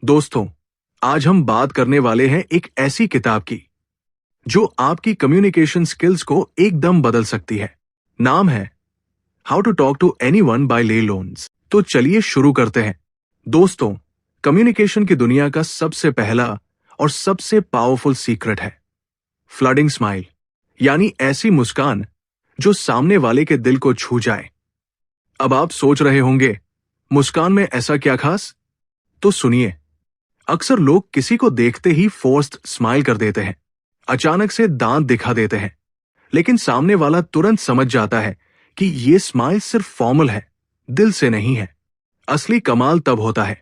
दोस्तों, आज हम बात करने वाले हैं एक ऐसी किताब की जो आपकी कम्युनिकेशन स्किल्स को एकदम बदल सकती है। नाम है how to talk to anyone by Leil Lowndes. तो चलिए शुरू करते हैं। दोस्तों, कम्युनिकेशन की दुनिया का सबसे पहला और सबसे पावरफुल सीक्रेट है फ्लडिंग स्माइल, यानी ऐसी मुस्कान जो सामने वाले के दिल को छू जाए। अब आप सोच रहे होंगे, मुस्कान में ऐसा क्या खास? तो सुनिए। अक्सर लोग किसी को देखते ही फोर्स्ड स्माइल कर देते हैं, अचानक से दांत दिखा देते हैं, लेकिन सामने वाला तुरंत समझ जाता है कि ये स्माइल सिर्फ फॉर्मल है, दिल से नहीं है। असली कमाल तब होता है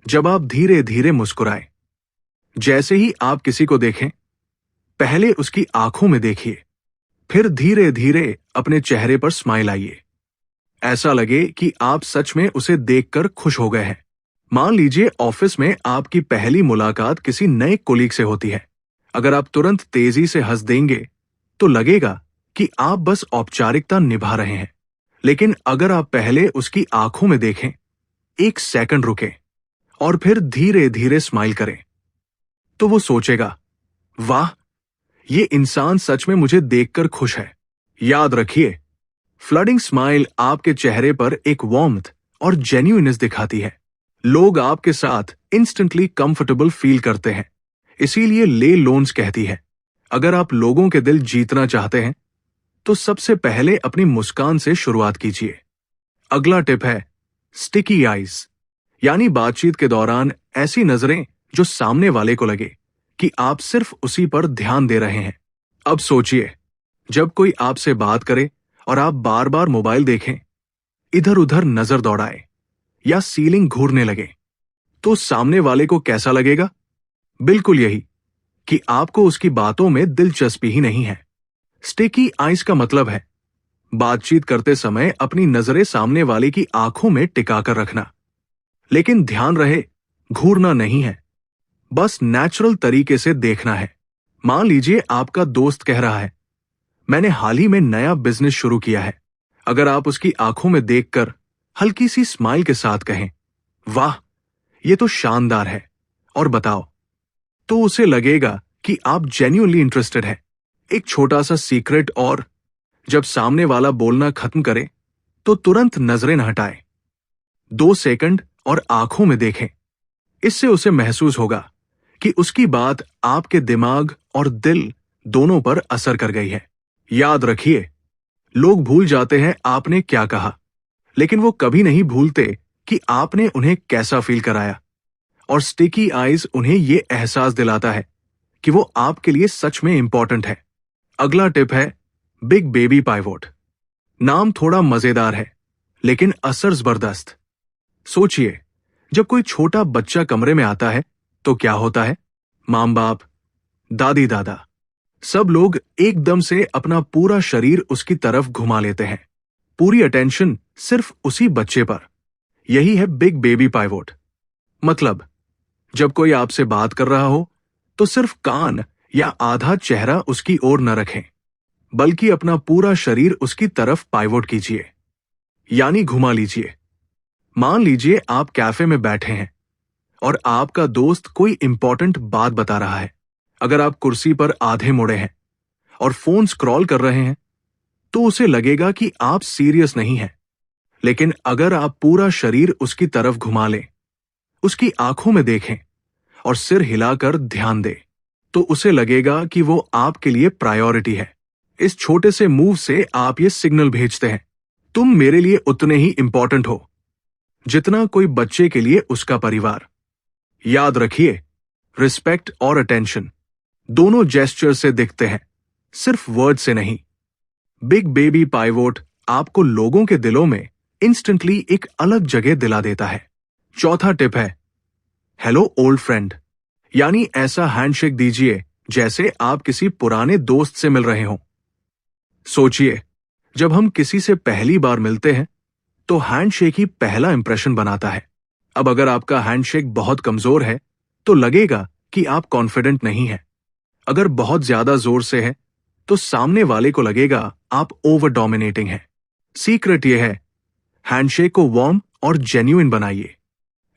जब आप धीरे धीरे मुस्कुराएं। जैसे ही आप किसी को देखें, पहले उसकी आंखों में देखिए, फिर धीरे धीरे अपने चेहरे पर स्माइल आइए। ऐसा लगे कि आप सच में उसे देखकर खुश हो गए हैं। मान लीजिए ऑफिस में आपकी पहली मुलाकात किसी नए कोलीग से होती है। अगर आप तुरंत तेजी से हंस देंगे तो लगेगा कि आप बस औपचारिकता निभा रहे हैं, लेकिन अगर आप पहले उसकी आंखों में देखें, एक सेकंड रुकें और फिर धीरे धीरे स्माइल करें, तो वो सोचेगा, वाह, ये इंसान सच में मुझे देखकर खुश है। याद रखिए, फ्लडिंग स्माइल आपके चेहरे पर एक वार्मथ और जेन्युइननेस दिखाती है। लोग आपके साथ इंस्टेंटली कंफर्टेबल फील करते हैं। इसीलिए ले लोन्स कहती है, अगर आप लोगों के दिल जीतना चाहते हैं तो सबसे पहले अपनी मुस्कान से शुरुआत कीजिए। अगला टिप है स्टिकी आईज, यानी बातचीत के दौरान ऐसी नजरें जो सामने वाले को लगे कि आप सिर्फ उसी पर ध्यान दे रहे हैं। अब सोचिए, जब कोई आपसे बात करे और आप बार बार मोबाइल देखें, इधर उधर नजर दौड़ाए या सीलिंग घूरने लगे, तो सामने वाले को कैसा लगेगा? बिल्कुल यही, कि आपको उसकी बातों में दिलचस्पी ही नहीं है। स्टिकी आइज का मतलब है बातचीत करते समय अपनी नजरें सामने वाले की आंखों में टिकाकर रखना, लेकिन ध्यान रहे, घूरना नहीं है, बस नेचुरल तरीके से देखना है। मान लीजिए आपका दोस्त कह रहा है, मैंने हाल ही में नया बिजनेस शुरू किया है। अगर आप उसकी आंखों में देखकर हल्की सी स्माइल के साथ कहें, वाह, ये तो शानदार है, और बताओ, तो उसे लगेगा कि आप जेन्युइनली इंटरेस्टेड है। एक छोटा सा सीक्रेट और, जब सामने वाला बोलना खत्म करे तो तुरंत नजरें न हटाएं, 2 सेकंड और आंखों में देखें। इससे उसे महसूस होगा कि उसकी बात आपके दिमाग और दिल दोनों पर असर कर गई है। याद रखिए, लोग भूल जाते हैं आपने क्या कहा, लेकिन वो कभी नहीं भूलते कि आपने उन्हें कैसा फील कराया। और स्टिकी आइज उन्हें ये एहसास दिलाता है कि वो आपके लिए सच में इंपॉर्टेंट है। अगला टिप है बिग बेबी पाइवोट। नाम थोड़ा मजेदार है, लेकिन असर जबरदस्त। सोचिए, जब कोई छोटा बच्चा कमरे में आता है तो क्या होता है? माँ बाप, दादी दादा, सब लोग एकदम से अपना पूरा शरीर उसकी तरफ घुमा लेते हैं, पूरी अटेंशन सिर्फ उसी बच्चे पर। यही है बिग बेबी पाइवोट। मतलब, जब कोई आपसे बात कर रहा हो तो सिर्फ कान या आधा चेहरा उसकी ओर न रखें, बल्कि अपना पूरा शरीर उसकी तरफ पाइवोट कीजिए, यानी घुमा लीजिए। मान लीजिए आप कैफे में बैठे हैं और आपका दोस्त कोई इंपॉर्टेंट बात बता रहा है। अगर आप कुर्सी पर आधे मुड़े हैं और फोन स्क्रॉल कर रहे हैं तो उसे लगेगा कि आप सीरियस नहीं हैं। लेकिन अगर आप पूरा शरीर उसकी तरफ घुमा लें, उसकी आंखों में देखें और सिर हिलाकर ध्यान दें, तो उसे लगेगा कि वो आपके लिए प्रायोरिटी है। इस छोटे से मूव से आप ये सिग्नल भेजते हैं, तुम मेरे लिए उतने ही इंपॉर्टेंट हो जितना कोई बच्चे के लिए उसका परिवार। याद रखिए, रिस्पेक्ट और अटेंशन दोनों जेस्चर से दिखते हैं, सिर्फ वर्ड से नहीं। बिग बेबी पाइवोट आपको लोगों के दिलों में इंस्टेंटली एक अलग जगह दिला देता है। चौथा टिप है हेलो ओल्ड फ्रेंड, यानी ऐसा हैंडशेक दीजिए जैसे आप किसी पुराने दोस्त से मिल रहे हों। सोचिए, जब हम किसी से पहली बार मिलते हैं तो हैंडशेक ही पहला इंप्रेशन बनाता है। अब अगर आपका हैंडशेक बहुत कमजोर है तो लगेगा कि आप कॉन्फिडेंट नहीं हैं। अगर बहुत ज्यादा जोर से है तो सामने वाले को लगेगा आप ओवर डोमिनेटिंग हैं। सीक्रेट यह है, हैंडशेक को वार्म और जेन्युइन बनाइए,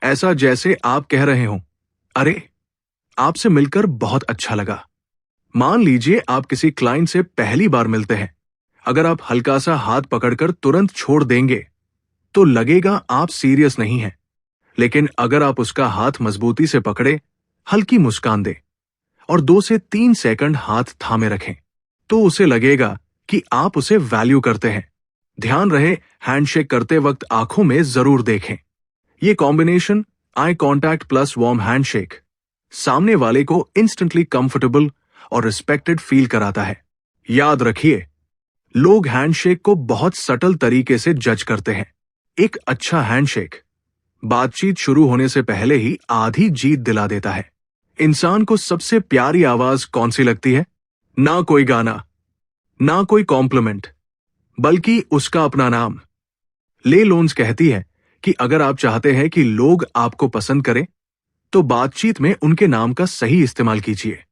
ऐसा जैसे आप कह रहे हो, अरे, आपसे मिलकर बहुत अच्छा लगा। मान लीजिए आप किसी क्लाइंट से पहली बार मिलते हैं। अगर आप हल्का सा हाथ पकड़कर तुरंत छोड़ देंगे तो लगेगा आप सीरियस नहीं हैं। लेकिन अगर आप उसका हाथ मजबूती से पकड़े, हल्की मुस्कान दें और 2 से 3 सेकंड हाथ थामे रखें, तो उसे लगेगा कि आप उसे वैल्यू करते हैं। ध्यान रहे, हैंडशेक करते वक्त आंखों में जरूर देखें। ये combination eye contact plus warm handshake सामने वाले को इंस्टेंटली कंफर्टेबल और रिस्पेक्टेड फील कराता है। याद रखिए, लोग हैंडशेक को बहुत सटल तरीके से जज करते हैं। एक अच्छा हैंडशेक बातचीत शुरू होने से पहले ही आधी जीत दिला देता है। इंसान को सबसे प्यारी आवाज कौन सी लगती है? ना कोई गाना, ना कोई कॉम्प्लीमेंट, बल्कि उसका अपना नाम। ले लोन्स कहती है कि अगर आप चाहते हैं कि लोग आपको पसंद करें, तो बातचीत में उनके नाम का सही इस्तेमाल कीजिए।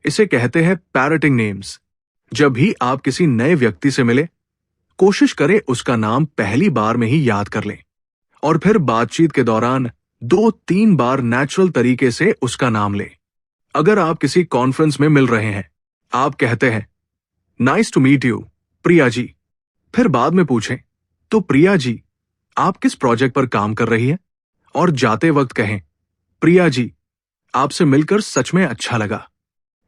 इसे कहते हैं पैरटिंग नेम्स। जब भी आप किसी नए व्यक्ति से मिले, कोशिश करें उसका नाम पहली बार में ही याद कर लें और फिर बातचीत के दौरान 2-3 बार नेचुरल तरीके से उसका नाम लें। अगर आप किसी कॉन्फ्रेंस में मिल रहे हैं, आप कहते हैं nice to meet you Priya ji. फिर बाद में पूछें, तो प्रिया जी, आप किस प्रोजेक्ट पर काम कर रही हैं? और जाते वक्त कहें, प्रिया जी, आपसे मिलकर सच में अच्छा लगा।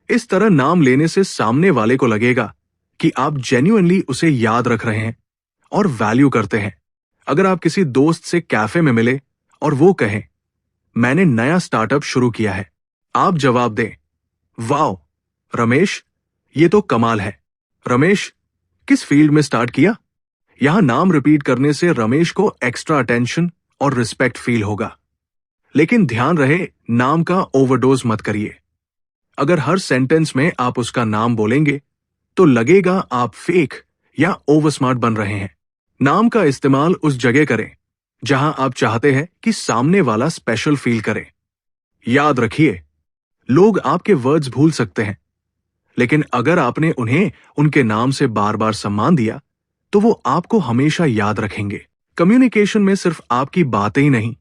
इस तरह नाम लेने से सामने वाले को लगेगा कि आप जेन्युइनली उसे याद रख रहे हैं और वैल्यू करते हैं। अगर आप किसी दोस्त से कैफे में मिले और वो कहे, मैंने नया स्टार्टअप शुरू किया है, आप जवाब दें, वाओ रमेश, ये तो कमाल है। रमेश, किस फील्ड में स्टार्ट किया? यहां नाम रिपीट करने से रमेश को एक्स्ट्रा अटेंशन और रिस्पेक्ट फील होगा। लेकिन ध्यान रहे, नाम का ओवरडोज मत करिए। अगर हर सेंटेंस में आप उसका नाम बोलेंगे तो लगेगा आप फेक या ओवर स्मार्ट बन रहे हैं। नाम का इस्तेमाल उस जगह करें जहां आप चाहते हैं कि सामने वाला स्पेशल फील करे। याद रखिए, लोग आपके वर्ड्स भूल सकते हैं, लेकिन अगर आपने उन्हें उनके नाम से बार बार सम्मान दिया तो वो आपको हमेशा याद रखेंगे। कम्युनिकेशन में सिर्फ आपकी बातें ही नहीं,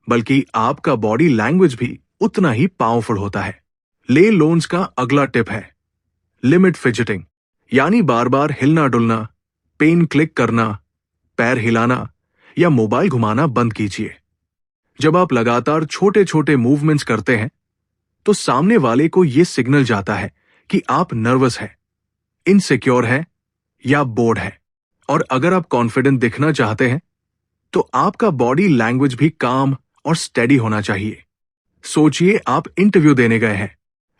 बल्कि आपका बॉडी लैंग्वेज भी उतना ही पावरफुल होता है। ले लोन्स का अगला टिप है लिमिट फिजिटिंग, यानी बार बार हिलना डुलना, पेन क्लिक करना, पैर हिलाना या मोबाइल घुमाना बंद कीजिए। जब आप लगातार छोटे छोटे मूवमेंट्स करते हैं तो सामने वाले को यह सिग्नल जाता है कि आप नर्वस हैं, इनसिक्योर हैं या बोर्ड है। और अगर आप कॉन्फिडेंट दिखना चाहते हैं तो आपका बॉडी लैंग्वेज भी काम और स्टेडी होना चाहिए। सोचिए, आप इंटरव्यू देने गए हैं।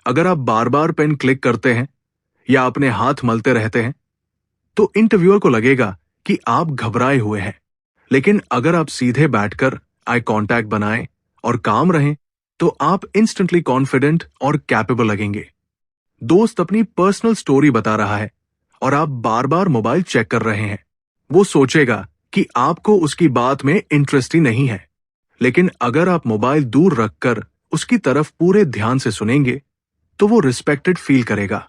अगर आप बार बार पेन क्लिक करते हैं या अपने हाथ मलते रहते हैं तो इंटरव्यूअर को लगेगा कि आप घबराए हुए हैं। लेकिन अगर आप सीधे बैठकर आई कांटेक्ट बनाएं और काम रहें तो आप इंस्टेंटली कॉन्फिडेंट और कैपेबल लगेंगे। दोस्त अपनी पर्सनल स्टोरी बता रहा है और आप बार बार मोबाइल चेक कर रहे हैं, वो सोचेगा कि आपको उसकी बात में इंटरेस्ट ही नहीं है। लेकिन अगर आप मोबाइल दूर रखकर उसकी तरफ पूरे ध्यान से सुनेंगे तो वो रिस्पेक्टेड फील करेगा।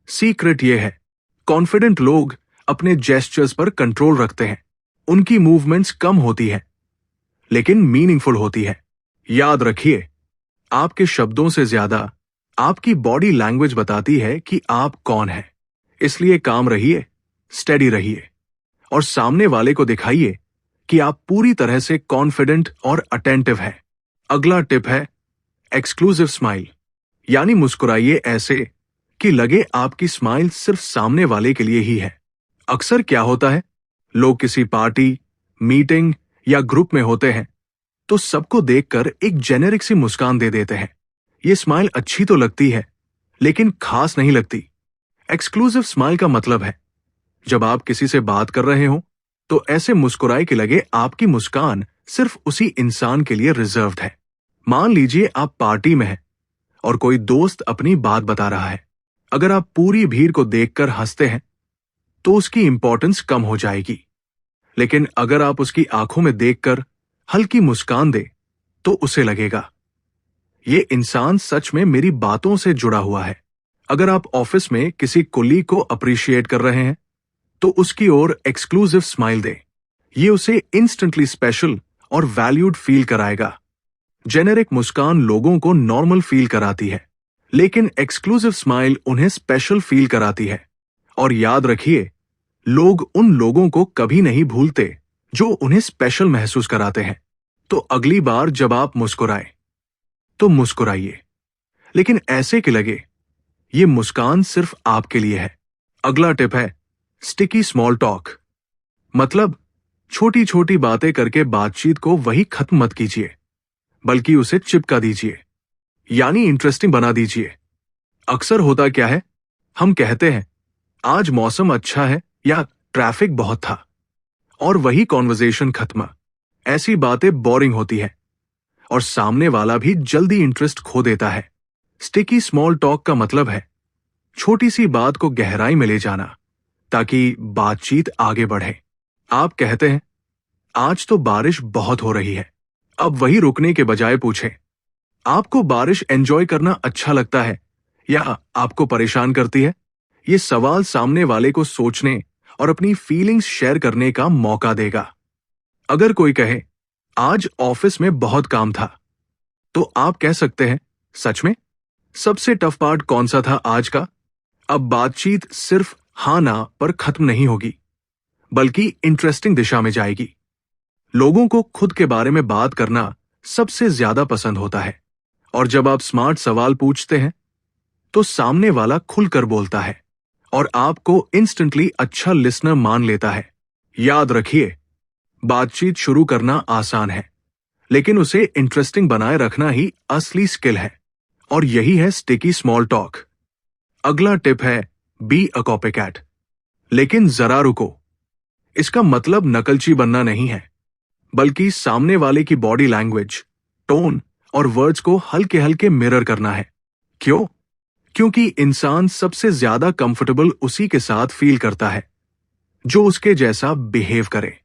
सीक्रेट ये है, कॉन्फिडेंट लोग अपने जेस्चर्स पर कंट्रोल रखते हैं। उनकी मूवमेंट्स कम होती हैं, लेकिन मीनिंगफुल होती है। याद रखिए, आपके शब्दों से ज्यादा आपकी बॉडी लैंग्वेज बताती है कि आप कौन हैं। इसलिए काम रहिए, स्टेडी रहिए और सामने वाले को दिखाइए कि आप पूरी तरह से कॉन्फिडेंट और अटेंटिव हैं। अगला टिप है एक्सक्लूसिव स्माइल, यानी मुस्कुराइए ऐसे कि लगे आपकी स्माइल सिर्फ सामने वाले के लिए ही है। अक्सर क्या होता है, लोग किसी पार्टी, मीटिंग या ग्रुप में होते हैं तो सबको देखकर एक जेनेरिक सी मुस्कान दे देते हैं। ये स्माइल अच्छी तो लगती है, लेकिन खास नहीं लगती। एक्सक्लूसिव स्माइल का मतलब है जब आप किसी से बात कर रहे हो तो ऐसे मुस्कुराए कि लगे आपकी मुस्कान सिर्फ उसी इंसान के लिए रिजर्व्ड है। मान लीजिए आप पार्टी में हैं और कोई दोस्त अपनी बात बता रहा है। अगर आप पूरी भीड़ को देखकर हंसते हैं तो उसकी इंपॉर्टेंस कम हो जाएगी, लेकिन अगर आप उसकी आंखों में देखकर हल्की मुस्कान दे तो उसे लगेगा ये इंसान सच में मेरी बातों से जुड़ा हुआ है। अगर आप ऑफिस में किसी कोलीग को अप्रिशिएट कर रहे हैं तो उसकी ओर एक्सक्लूसिव स्माइल दें। ये उसे इंस्टेंटली स्पेशल और वैल्यूड फील कराएगा। जेनेरिक मुस्कान लोगों को नॉर्मल फील कराती है, लेकिन एक्सक्लूसिव स्माइल उन्हें स्पेशल फील कराती है। और याद रखिए, लोग उन लोगों को कभी नहीं भूलते जो उन्हें स्पेशल महसूस कराते हैं। तो अगली बार जब आप मुस्कुराएं, तो मुस्कुराइए, लेकिन ऐसे कि लगे ये मुस्कान सिर्फ आपके लिए है। अगला टिप है स्टिकी स्मॉल टॉक। मतलब छोटी छोटी बातें करके बातचीत को वही खत्म मत कीजिए, बल्कि उसे चिपका दीजिए, यानी इंटरेस्टिंग बना दीजिए। अक्सर होता क्या है, हम कहते हैं आज मौसम अच्छा है या ट्रैफिक बहुत था, और वही कॉन्वर्जेशन खत्म। ऐसी बातें बोरिंग होती है और सामने वाला भी जल्दी इंटरेस्ट खो देता है। स्टिकी स्मॉल टॉक का मतलब है छोटी सी बात को गहराई में ले जाना ताकि बातचीत आगे बढ़े। आप कहते हैं आज तो बारिश बहुत हो रही है। अब वही रुकने के बजाय पूछें, आपको बारिश एंजॉय करना अच्छा लगता है या आपको परेशान करती है? ये सवाल सामने वाले को सोचने और अपनी फीलिंग्स शेयर करने का मौका देगा। अगर कोई कहे आज ऑफिस में बहुत काम था, तो आप कह सकते हैं सच में? सबसे टफ पार्ट कौन सा था आज का? अब बातचीत सिर्फ हाँ ना पर खत्म नहीं होगी, बल्कि इंटरेस्टिंग दिशा में जाएगी। लोगों को खुद के बारे में बात करना सबसे ज्यादा पसंद होता है, और जब आप स्मार्ट सवाल पूछते हैं तो सामने वाला खुलकर बोलता है और आपको इंस्टेंटली अच्छा लिसनर मान लेता है। याद रखिए, बातचीत शुरू करना आसान है, लेकिन उसे इंटरेस्टिंग बनाए रखना ही असली स्किल है, और यही है स्टिकी स्मॉल टॉक। अगला टिप है बी अ कॉपीकैट। लेकिन जरा रुको, इसका मतलब नकलची बनना नहीं है, बल्कि सामने वाले की बॉडी लैंग्वेज, टोन और वर्ड्स को हल्के हल्के मिरर करना है। क्यों? क्योंकि इंसान सबसे ज्यादा कंफर्टेबल उसी के साथ फील करता है जो उसके जैसा बिहेव करे।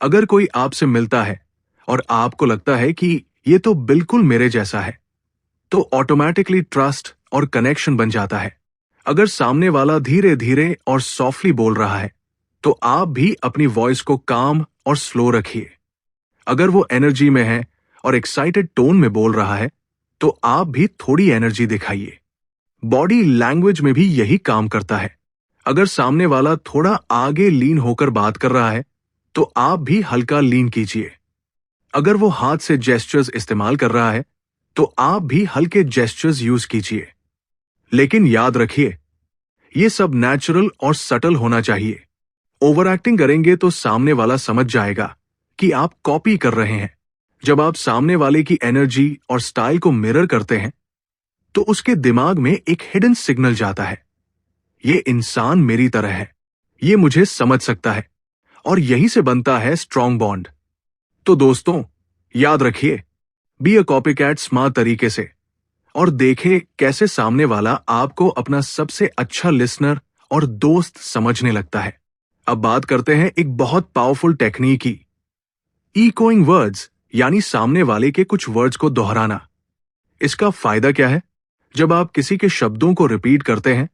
अगर कोई आपसे मिलता है और आपको लगता है कि ये तो बिल्कुल मेरे जैसा है, तो ऑटोमेटिकली ट्रस्ट और कनेक्शन बन जाता है। अगर सामने वाला धीरे धीरे और सॉफ्टली बोल रहा है, तो आप भी अपनी वॉइस को काम और स्लो रखिए। अगर वो एनर्जी में है और एक्साइटेड टोन में बोल रहा है, तो आप भी थोड़ी एनर्जी दिखाइए। बॉडी लैंग्वेज में भी यही काम करता है। अगर सामने वाला थोड़ा आगे लीन होकर बात कर रहा है, तो आप भी हल्का लीन कीजिए। अगर वो हाथ से जेस्चर्स इस्तेमाल कर रहा है, तो आप भी हल्के जेस्चर्स यूज कीजिए। लेकिन याद रखिए, ये सब नेचुरल और सटल होना चाहिए। ओवर एक्टिंग करेंगे तो सामने वाला समझ जाएगा कि आप कॉपी कर रहे हैं। जब आप सामने वाले की एनर्जी और स्टाइल को मिरर करते हैं, तो उसके दिमाग में एक हिडन सिग्नल जाता है, ये इंसान मेरी तरह है, ये मुझे समझ सकता है, और यही से बनता है स्ट्रॉन्ग बॉन्ड। तो दोस्तों, याद रखिए, बी अ कॉपीकैट स्मार्ट तरीके से, और देखें कैसे सामने वाला आपको अपना सबसे अच्छा लिसनर और दोस्त समझने लगता है। अब बात करते हैं एक बहुत पावरफुल टेक्निक की, इकोइंग वर्ड्स, यानी सामने वाले के कुछ वर्ड्स को दोहराना। इसका फायदा क्या है? जब आप किसी के शब्दों को रिपीट करते हैं,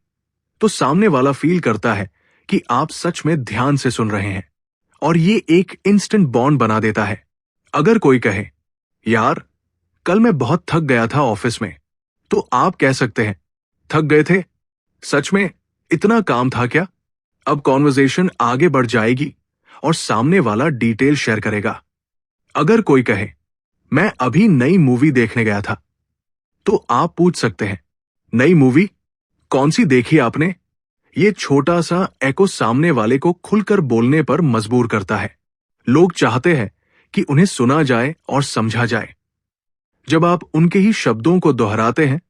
तो सामने वाला फील करता है कि आप सच में ध्यान से सुन रहे हैं, और ये एक इंस्टेंट बॉन्ड बना देता है। अगर कोई कहे यार कल मैं बहुत थक गया था ऑफिस में, तो आप कह सकते हैं थक गए थे? सच में इतना काम था क्या? अब कॉन्वर्जेशन आगे बढ़ जाएगी और सामने वाला डिटेल शेयर करेगा। अगर कोई कहे मैं अभी नई मूवी देखने गया था, तो आप पूछ सकते हैं नई मूवी कौन सी देखी आपने? ये छोटा सा एको सामने वाले को खुलकर बोलने पर मजबूर करता है। लोग चाहते हैं कि उन्हें सुना जाए और समझा जाए। जब आप उनके ही शब्दों को दोहराते हैं,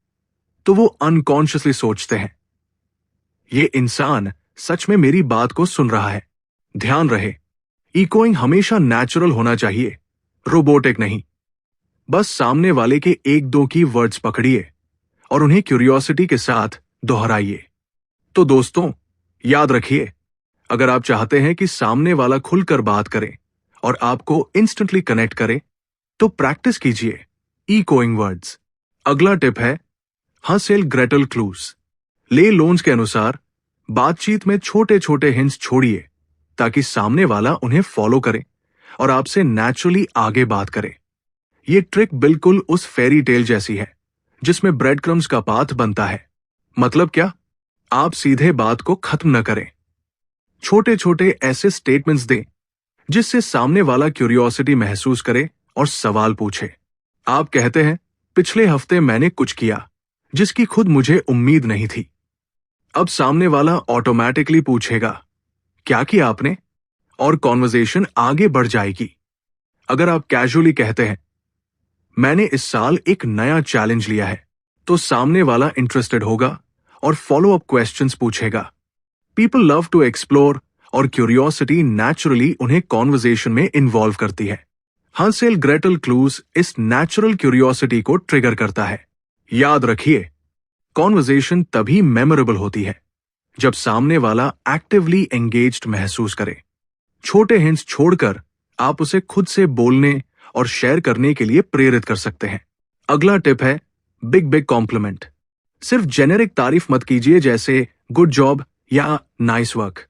तो वो अनकॉन्शियसली सोचते हैं, ये इंसान सच में मेरी बात को सुन रहा है। ध्यान रहे, इकोइंग हमेशा नेचुरल होना चाहिए, रोबोटिक नहीं। बस सामने वाले के एक दो की वर्ड्स पकड़िए और उन्हें क्यूरियोसिटी के साथ दोहराइए। तो दोस्तों, याद रखिए, अगर आप चाहते हैं कि सामने वाला खुलकर बात करे और आपको इंस्टेंटली कनेक्ट करे, तो प्रैक्टिस कीजिए इकोइंग वर्ड्स। अगला टिप है हसेल ग्रेटल क्लूज। ले लोन्स के अनुसार बातचीत में छोटे छोटे हिंट्स छोड़िए, ताकि सामने वाला उन्हें फॉलो करे और आपसे नेचुरली आगे बात करे। ये ट्रिक बिल्कुल उस फेरी टेल जैसी है जिसमें ब्रेड क्रम्स का पाथ बनता है। मतलब क्या? आप सीधे बात को खत्म न करें। छोटे छोटे ऐसे स्टेटमेंट्स दें जिससे सामने वाला क्यूरियोसिटी महसूस करे और सवाल पूछे। आप कहते हैं, पिछले हफ्ते मैंने कुछ किया जिसकी खुद मुझे उम्मीद नहीं थी। अब सामने वाला ऑटोमेटिकली पूछेगा, क्या किया आपने? और कॉन्वर्जेशन आगे बढ़ जाएगी। अगर आप कैजुअली कहते हैं, मैंने इस साल एक नया चैलेंज लिया है, तो सामने वाला इंटरेस्टेड होगा और फॉलो अप क्वेश्चंस पूछेगा। पीपल लव टू एक्सप्लोर और क्यूरियोसिटी नेचुरली उन्हें कॉन्वर्जेशन में इन्वॉल्व करती है। हांसेल ग्रेटल क्लूज इस नेचुरल क्यूरियोसिटी को ट्रिगर करता है। याद रखिए, कॉन्वर्जेशन तभी मेमोरेबल होती है जब सामने वाला एक्टिवली एंगेज्ड महसूस करे। छोटे हिंट्स छोड़कर आप उसे खुद से बोलने और शेयर करने के लिए प्रेरित कर सकते हैं। अगला टिप है बिग बिग कॉम्प्लीमेंट। सिर्फ जेनेरिक तारीफ मत कीजिए जैसे गुड जॉब या नाइस वर्क।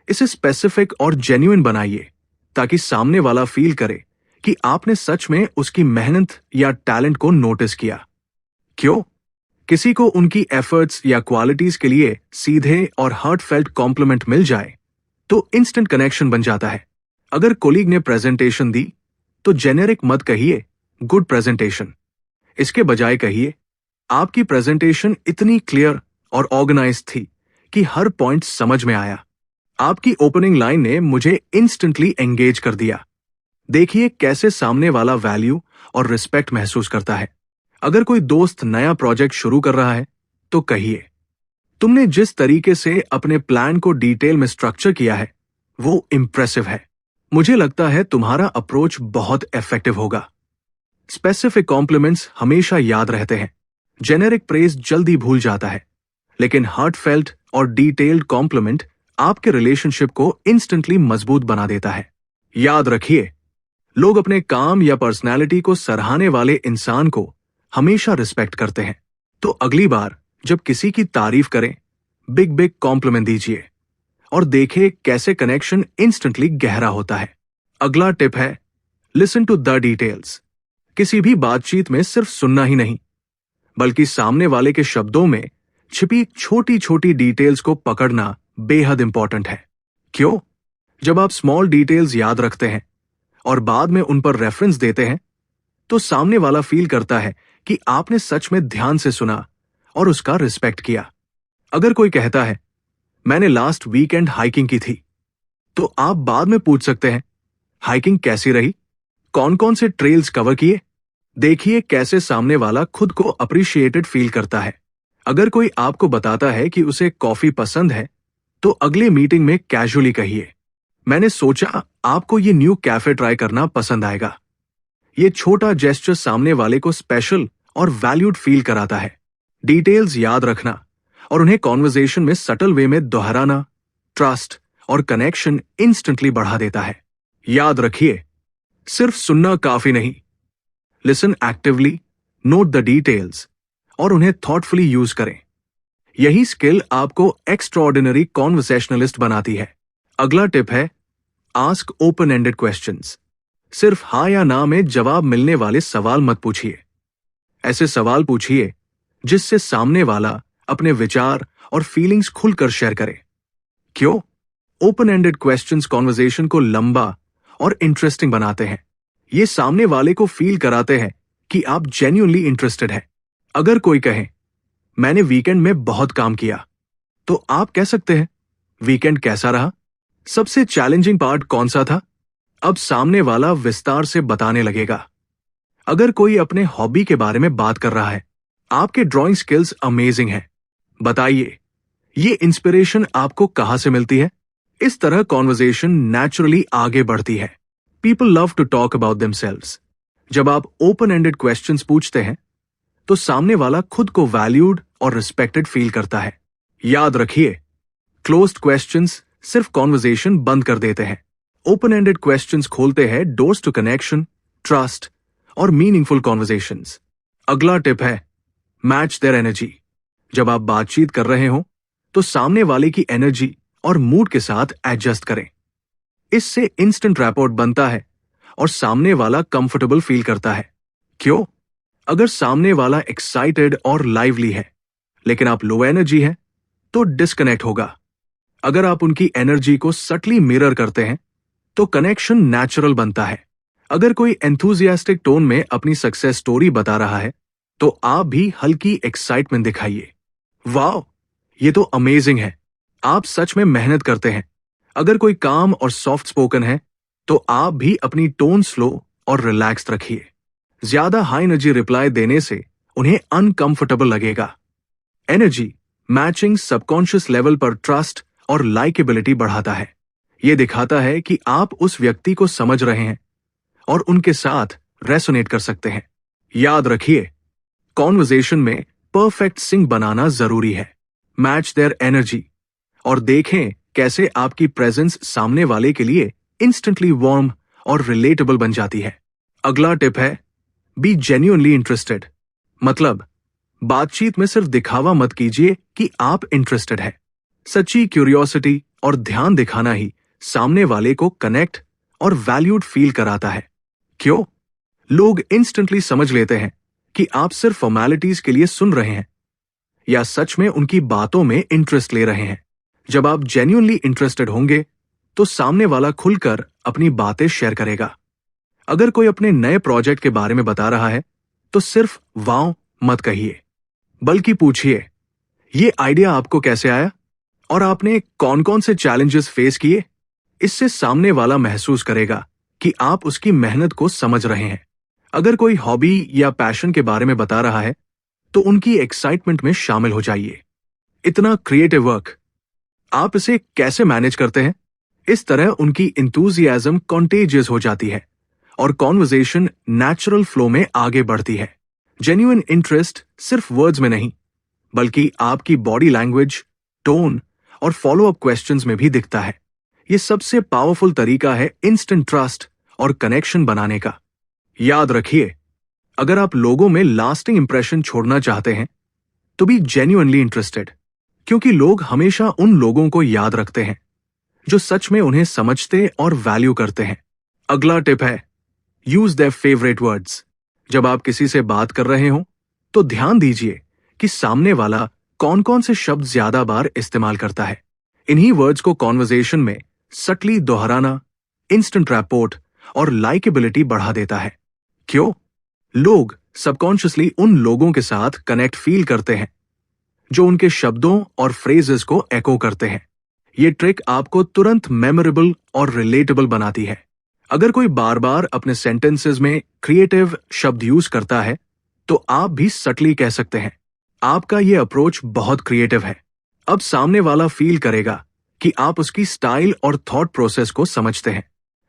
इसे स्पेसिफिक और जेन्युइन बनाइए ताकि सामने वाला फील करे कि आपने सच में उसकी मेहनत या टैलेंट को नोटिस किया। क्यों? किसी को उनकी एफर्ट्स या क्वालिटीज के लिए सीधे और हार्टफेल्ट कॉम्प्लीमेंट मिल जाए तो इंस्टेंट कनेक्शन बन जाता है। अगर कोलीग ने प्रेजेंटेशन दी तो जेनेरिक मत कहिए गुड प्रेजेंटेशन। इसके बजाय कहिए, आपकी प्रेजेंटेशन इतनी क्लियर और ऑर्गेनाइज थी कि हर पॉइंट समझ में आया। आपकी ओपनिंग लाइन ने मुझे इंस्टेंटली एंगेज कर दिया। देखिए कैसे सामने वाला वैल्यू और रिस्पेक्ट महसूस करता है। अगर कोई दोस्त नया प्रोजेक्ट शुरू कर रहा है तो कहिए, तुमने जिस तरीके से अपने प्लान को डिटेल में स्ट्रक्चर किया है वो इंप्रेसिव है। मुझे लगता है तुम्हारा अप्रोच बहुत इफेक्टिव होगा। स्पेसिफिक कॉम्प्लीमेंट्स हमेशा याद रहते हैं। जेनेरिक प्रेज जल्दी भूल जाता है, लेकिन हार्टफेल्ट और डिटेल्ड कॉम्प्लीमेंट आपके रिलेशनशिप को इंस्टेंटली मजबूत बना देता है। याद रखिए, लोग अपने काम या पर्सनैलिटी को सराहने वाले इंसान को हमेशा रिस्पेक्ट करते हैं। तो अगली बार जब किसी की तारीफ करें, बिग बिग कॉम्प्लीमेंट दीजिए और देखिए कैसे कनेक्शन इंस्टेंटली गहरा होता है। अगला टिप है लिसन टू द डिटेल्स। किसी भी बातचीत में सिर्फ सुनना ही नहीं, बल्कि सामने वाले के शब्दों में छिपी छोटी छोटी डिटेल्स को पकड़ना बेहद इंपॉर्टेंट है। क्यों? जब आप स्मॉल डिटेल्स याद रखते हैं और बाद में उन पर रेफरेंस देते हैं तो सामने वाला फील करता है कि आपने सच में ध्यान से सुना और उसका रिस्पेक्ट किया। अगर कोई कहता है, मैंने लास्ट वीकेंड हाइकिंग की थी, तो आप बाद में पूछ सकते हैं, हाइकिंग कैसी रही? कौन कौन से ट्रेल्स कवर किए? देखिए कैसे सामने वाला खुद को अप्रिशिएटेड फील करता है। अगर कोई आपको बताता है कि उसे कॉफी पसंद है तो अगले मीटिंग में कैजुअली कहिए, मैंने सोचा आपको ये न्यू कैफे ट्राई करना पसंद आएगा। ये छोटा जेस्चर सामने वाले को स्पेशल और वैल्यूड फील कराता है। डिटेल्स याद रखना और उन्हें कॉन्वर्जेशन में सटल वे में दोहराना ट्रस्ट और कनेक्शन इंस्टेंटली बढ़ा देता है। याद रखिए, सिर्फ सुनना काफी नहीं। Listen actively, note the details और उन्हें थॉटफुली यूज करें। यही स्किल आपको एक्स्ट्राऑर्डिनरी कॉन्वर्सेशनलिस्ट बनाती है। अगला टिप है आस्क ओपन एंडेड क्वेश्चंस। सिर्फ हाँ या ना में जवाब मिलने वाले सवाल मत पूछिए। ऐसे सवाल पूछिए जिससे सामने वाला अपने विचार और फीलिंग्स खुलकर शेयर करे। क्यों? ओपन एंडेड क्वेश्चंस कॉन्वर्जेशन को लंबा और इंटरेस्टिंग बनाते हैं। ये सामने वाले को फील कराते हैं कि आप जेन्युइनली इंटरेस्टेड हैं। अगर कोई कहे, मैंने वीकेंड में बहुत काम किया, तो आप कह सकते हैं, वीकेंड कैसा रहा? सबसे चैलेंजिंग पार्ट कौन सा था? अब सामने वाला विस्तार से बताने लगेगा। अगर कोई अपने हॉबी के बारे में बात कर रहा है, आपके ड्राइंग स्किल्स अमेजिंग हैं, बताइए ये इंस्पिरेशन आपको कहां से मिलती है? इस तरह कॉन्वर्जेशन नेचुरली आगे बढ़ती है। People love to talk about themselves. जब आप ओपन एंडेड क्वेश्चंस पूछते हैं तो सामने वाला खुद को वैल्यूड और रिस्पेक्टेड फील करता है। याद रखिए, क्लोज्ड क्वेश्चंस सिर्फ कॉन्वर्जेशन बंद कर देते हैं। ओपन एंडेड क्वेश्चंस खोलते हैं डोर्स टू कनेक्शन, ट्रस्ट और मीनिंगफुल कॉन्वर्जेशंस। अगला टिप है मैच देयर एनर्जी। जब आप बातचीत कर रहे हो तो सामने वाले की एनर्जी और मूड के साथ एडजस्ट करें। इससे इंस्टेंट रैपोर्ट बनता है और सामने वाला कंफर्टेबल फील करता है। क्यों? अगर सामने वाला एक्साइटेड और लाइवली है लेकिन आप लो एनर्जी हैं तो डिस्कनेक्ट होगा। अगर आप उनकी एनर्जी को सटली मिरर करते हैं तो कनेक्शन नेचुरल बनता है। अगर कोई एंथुजियास्टिक टोन में अपनी सक्सेस स्टोरी बता रहा है तो आप भी हल्की एक्साइटमेंट दिखाइए। वाह, ये तो अमेजिंग है, आप सच में मेहनत करते हैं। अगर कोई काम और सॉफ्ट स्पोकन है तो आप भी अपनी टोन स्लो और रिलैक्स्ड रखिए। ज्यादा हाई एनर्जी रिप्लाई देने से उन्हें अनकंफर्टेबल लगेगा। एनर्जी मैचिंग सबकॉन्शियस लेवल पर ट्रस्ट और लाइकेबिलिटी बढ़ाता है। यह दिखाता है कि आप उस व्यक्ति को समझ रहे हैं और उनके साथ रेसोनेट कर सकते हैं। याद रखिए, कॉन्वर्सेशन में परफेक्ट सिंक बनाना जरूरी है। मैच देयर एनर्जी और देखें कैसे आपकी प्रेजेंस सामने वाले के लिए इंस्टेंटली वार्म और रिलेटेबल बन जाती है। अगला टिप है बी जेन्युइनली इंटरेस्टेड। मतलब बातचीत में सिर्फ दिखावा मत कीजिए कि आप इंटरेस्टेड हैं। सच्ची क्यूरियोसिटी और ध्यान दिखाना ही सामने वाले को कनेक्ट और वैल्यूड फील कराता है। क्यों? लोग इंस्टेंटली समझ लेते हैं कि आप सिर्फ फॉर्मेलिटीज के लिए सुन रहे हैं या सच में उनकी बातों में इंटरेस्ट ले रहे हैं। जब आप जेन्युइनली इंटरेस्टेड होंगे तो सामने वाला खुलकर अपनी बातें शेयर करेगा। अगर कोई अपने नए प्रोजेक्ट के बारे में बता रहा है तो सिर्फ वाव मत कहिए, बल्कि पूछिए ये आइडिया आपको कैसे आया और आपने कौन कौन से चैलेंजेस फेस किए। इससे सामने वाला महसूस करेगा कि आप उसकी मेहनत को समझ रहे हैं। अगर कोई हॉबी या पैशन के बारे में बता रहा है तो उनकी एक्साइटमेंट में शामिल हो जाइए। इतना क्रिएटिव वर्क, आप इसे कैसे मैनेज करते हैं? इस तरह उनकी इंथुजियाज्म कॉन्टेजियस हो जाती है और कॉन्वर्सेशन नेचुरल फ्लो में आगे बढ़ती है। जेन्युइन इंटरेस्ट सिर्फ वर्ड्स में नहीं बल्कि आपकी बॉडी लैंग्वेज, टोन और फॉलो अप क्वेश्चंस में भी दिखता है। यह सबसे पावरफुल तरीका है इंस्टेंट ट्रस्ट और कनेक्शन बनाने का। याद रखिए, अगर आप लोगों में लास्टिंग इंप्रेशन छोड़ना चाहते हैं तो बी जेन्युइनली इंटरेस्टेड, क्योंकि लोग हमेशा उन लोगों को याद रखते हैं जो सच में उन्हें समझते और वैल्यू करते हैं। अगला टिप है यूज देयर फेवरेट वर्ड्स। जब आप किसी से बात कर रहे हो तो ध्यान दीजिए कि सामने वाला कौन कौन से शब्द ज्यादा बार इस्तेमाल करता है। इन्हीं वर्ड्स को कॉन्वर्सेशन में सटली दोहराना इंस्टेंट रैपोर्ट और लाइकेबिलिटी बढ़ा देता है। क्यों? लोग सबकॉन्शियसली उन लोगों के साथ कनेक्ट फील करते हैं जो उनके शब्दों और फ्रेजेस को एको करते हैं। ये ट्रिक आपको तुरंत मेमोरेबल और रिलेटेबल बनाती है। अगर कोई बार बार अपने सेंटेंसेस में क्रिएटिव शब्द यूज करता है तो आप भी सटली कह सकते हैं, आपका ये अप्रोच बहुत क्रिएटिव है। अब सामने वाला फील करेगा कि आप उसकी स्टाइल और थॉट प्रोसेस को समझते हैं।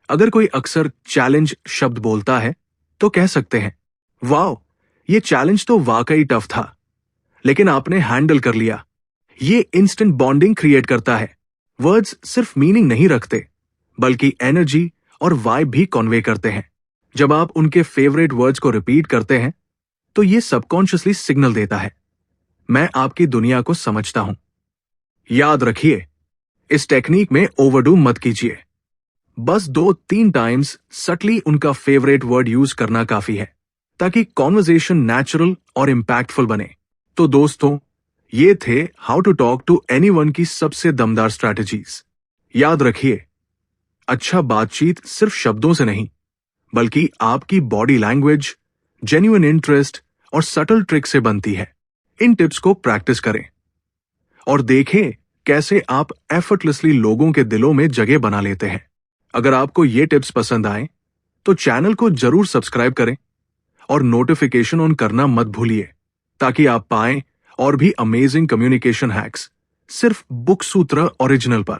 अगर कोई अक्सर चैलेंज शब्द बोलता है तो कह सकते हैं, वाओ, ये चैलेंज तो वाकई टफ था लेकिन आपने हैंडल कर लिया। ये इंस्टेंट बॉन्डिंग क्रिएट करता है। वर्ड्स सिर्फ मीनिंग नहीं रखते बल्कि एनर्जी और वाइब भी कन्वे करते हैं। जब आप उनके फेवरेट वर्ड्स को रिपीट करते हैं तो ये सबकॉन्शियसली सिग्नल देता है, मैं आपकी दुनिया को समझता हूं। याद रखिए, इस टेक्निक में ओवरडू मत कीजिए। बस 2-3 टाइम्स सटली उनका फेवरेट वर्ड यूज करना काफी है ताकि कॉन्वर्सेशन नेचुरल और इंपैक्टफुल बने। तो दोस्तों, ये थे how to talk to anyone की सबसे दमदार स्ट्रैटेजीज। याद रखिए, अच्छा बातचीत सिर्फ शब्दों से नहीं बल्कि आपकी बॉडी लैंग्वेज, जेन्युइन इंटरेस्ट और सटल ट्रिक से बनती है। इन टिप्स को प्रैक्टिस करें और देखें कैसे आप एफर्टलेसली लोगों के दिलों में जगह बना लेते हैं। अगर आपको ये टिप्स पसंद आए तो चैनल को जरूर सब्सक्राइब करें और नोटिफिकेशन ऑन करना मत भूलिए ताकि आप पाएं और भी अमेजिंग कम्युनिकेशन हैक्स सिर्फ बुक सूत्र ओरिजिनल पर।